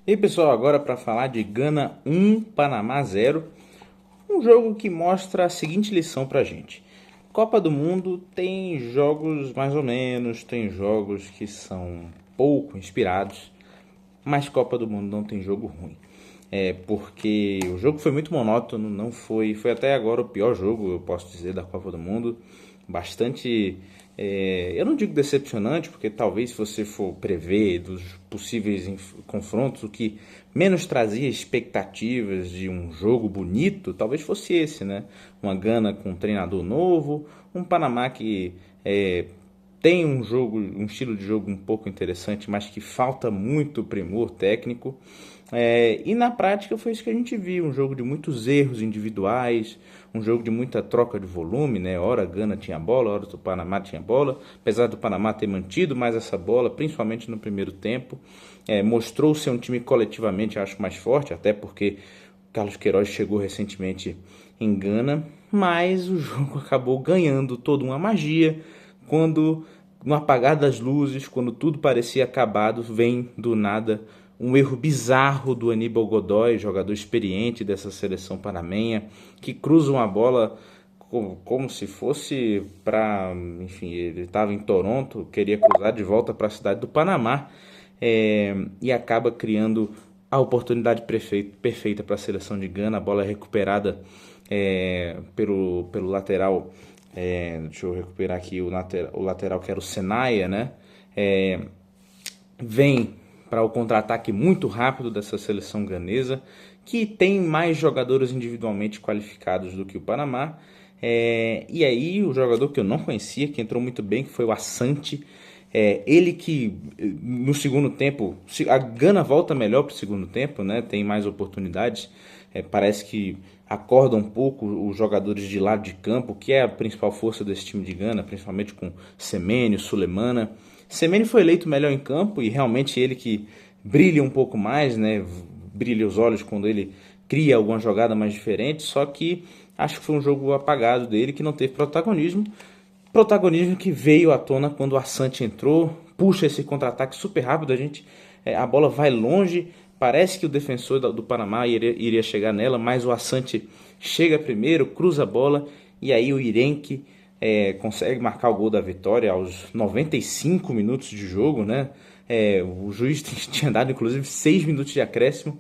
E aí, pessoal, agora para falar de Gana 1, Panamá 0, um jogo que mostra a seguinte lição pra gente. Copa do Mundo tem jogos mais ou menos, tem jogos que são pouco inspirados, mas Copa do Mundo não tem jogo ruim. Porque o jogo foi muito monótono, não foi até agora o pior jogo, eu posso dizer, da Copa do Mundo. Bastante, eu não digo decepcionante, porque talvez se você for prever dos possíveis confrontos, o que menos trazia expectativas de um jogo bonito, talvez fosse esse, né? Uma Gana com um treinador novo, um Panamá que tem um jogo, um estilo de jogo um pouco interessante, mas que falta muito primor técnico. E na prática foi isso que a gente viu, um jogo de muitos erros individuais, um jogo de muita troca de volume, né? Ora a Gana tinha bola, ora o Panamá tinha bola, apesar do Panamá ter mantido mais essa bola, principalmente no primeiro tempo. Mostrou ser um time coletivamente, acho, mais forte, até porque Carlos Queiroz chegou recentemente em Gana, mas o jogo acabou ganhando toda uma magia quando, no apagar das luzes, quando tudo parecia acabado, vem do nada um erro bizarro do Aníbal Godoy, jogador experiente dessa seleção panamenha, que cruza uma bola como se fosse para, enfim, ele estava em Toronto, queria cruzar de volta para a cidade do Panamá, e acaba criando a oportunidade perfeita para a seleção de Gana. A bola é recuperada pelo lateral. Deixa eu recuperar aqui o lateral que era o Senaia, né? Vem para o contra-ataque muito rápido dessa seleção ganesa, que tem mais jogadores individualmente qualificados do que o Panamá. E aí o jogador que eu não conhecia, que entrou muito bem, que foi o Asante. Ele que no segundo tempo, a Gana volta melhor para o segundo tempo, né? Tem mais oportunidades. Parece que acorda um pouco os jogadores de lado de campo, que é a principal força desse time de Gana, principalmente com Semenya, Sulemana. Semenya foi eleito melhor em campo e realmente ele que brilha um pouco mais, né? Brilha os olhos quando ele cria alguma jogada mais diferente, só que acho que foi um jogo apagado dele, que não teve protagonismo. Protagonismo que veio à tona quando o Asante entrou, puxa esse contra-ataque super rápido, a bola vai longe, parece que o defensor do Panamá iria chegar nela, mas o Asante chega primeiro, cruza a bola, e aí o Irenque consegue marcar o gol da vitória aos 95 minutos de jogo, né? O juiz tinha dado inclusive 6 minutos de acréscimo,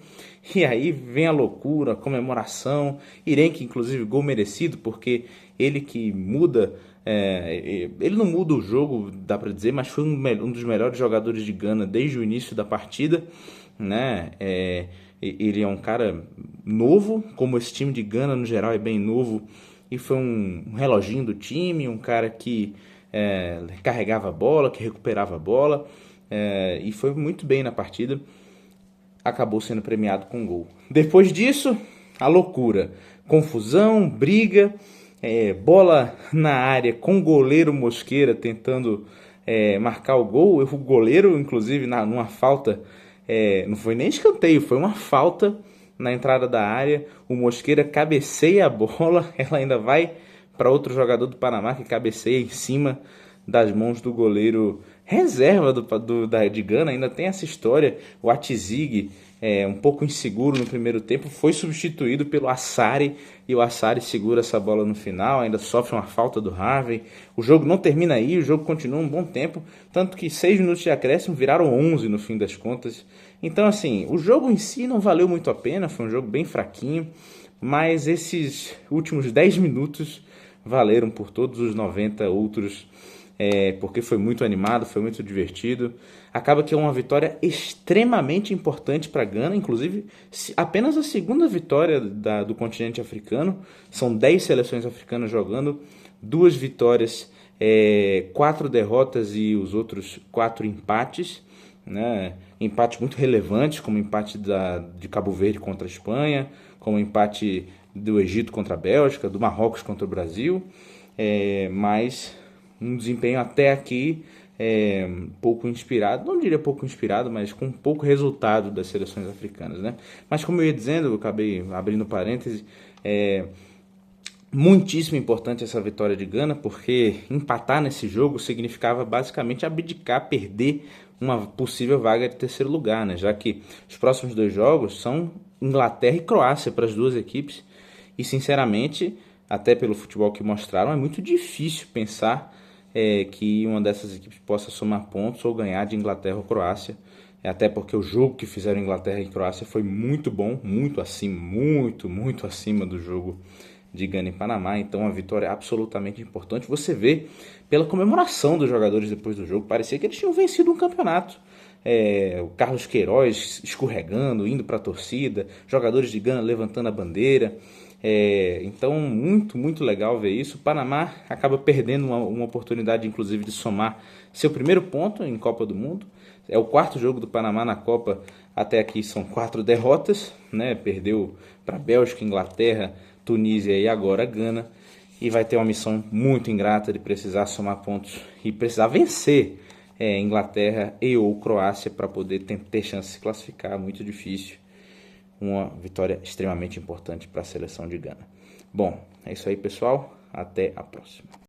e aí vem a loucura, a comemoração. Irenque, inclusive, gol merecido, porque ele que muda. Ele não muda o jogo, dá para dizer, mas foi um dos melhores jogadores de Gana desde o início da partida, né? Ele é um cara novo, como esse time de Gana no geral é bem novo, e foi um reloginho do time, um cara que carregava a bola, que recuperava a bola, e foi muito bem na partida. Acabou sendo premiado com gol. Depois disso, a loucura. Confusão, briga, bola na área com o goleiro Mosqueira tentando marcar o gol. O goleiro, inclusive, numa falta, não foi nem escanteio, foi uma falta na entrada da área. O Mosqueira cabeceia a bola, ela ainda vai para outro jogador do Panamá que cabeceia em cima das mãos do goleiro reserva de Gana. Ainda tem essa história. O Atizig, um pouco inseguro no primeiro tempo, foi substituído pelo Assari, e o Assari segura essa bola no final, ainda sofre uma falta do Harvey. O jogo não termina aí, o jogo continua um bom tempo, tanto que 6 minutos de acréscimo viraram 11 no fim das contas. Então, assim, o jogo em si não valeu muito a pena, foi um jogo bem fraquinho, mas esses últimos 10 minutos valeram por todos os 90 outros, porque foi muito animado, foi muito divertido. Acaba que é uma vitória extremamente importante para Gana, inclusive apenas a segunda vitória do continente africano. São 10 seleções africanas jogando, 2 vitórias, 4 derrotas e os outros 4 empates, né? Empates muito relevantes, como o empate de Cabo Verde contra a Espanha, como o empate do Egito contra a Bélgica, do Marrocos contra o Brasil, mas um desempenho até aqui pouco inspirado, não diria pouco inspirado, mas com pouco resultado das seleções africanas, né? Mas como eu ia dizendo, eu acabei abrindo parêntese, muitíssimo importante essa vitória de Gana, porque empatar nesse jogo significava basicamente abdicar, perder uma possível vaga de terceiro lugar, né? Já que os próximos 2 jogos são Inglaterra e Croácia para as duas equipes. E, sinceramente, até pelo futebol que mostraram, é muito difícil pensar que uma dessas equipes possa somar pontos ou ganhar de Inglaterra ou Croácia. Até porque o jogo que fizeram Inglaterra e Croácia foi muito bom, muito acima, muito acima do jogo de Gana e Panamá. Então, uma vitória absolutamente importante. Você vê pela comemoração dos jogadores depois do jogo, parecia que eles tinham vencido um campeonato. O Carlos Queiroz escorregando, indo para a torcida, jogadores de Gana levantando a bandeira. Então, muito legal ver isso. O Panamá acaba perdendo uma oportunidade, inclusive, de somar seu primeiro ponto em Copa do Mundo. É o 4º jogo do Panamá na Copa, até aqui são 4 derrotas, né? Perdeu para Bélgica, Inglaterra, Tunísia e agora Gana. E vai ter uma missão muito ingrata de precisar somar pontos e precisar vencer Inglaterra e ou Croácia para poder ter chance de se classificar. Muito difícil. Uma vitória extremamente importante para a seleção de Gana. Bom, é isso aí, pessoal. Até a próxima.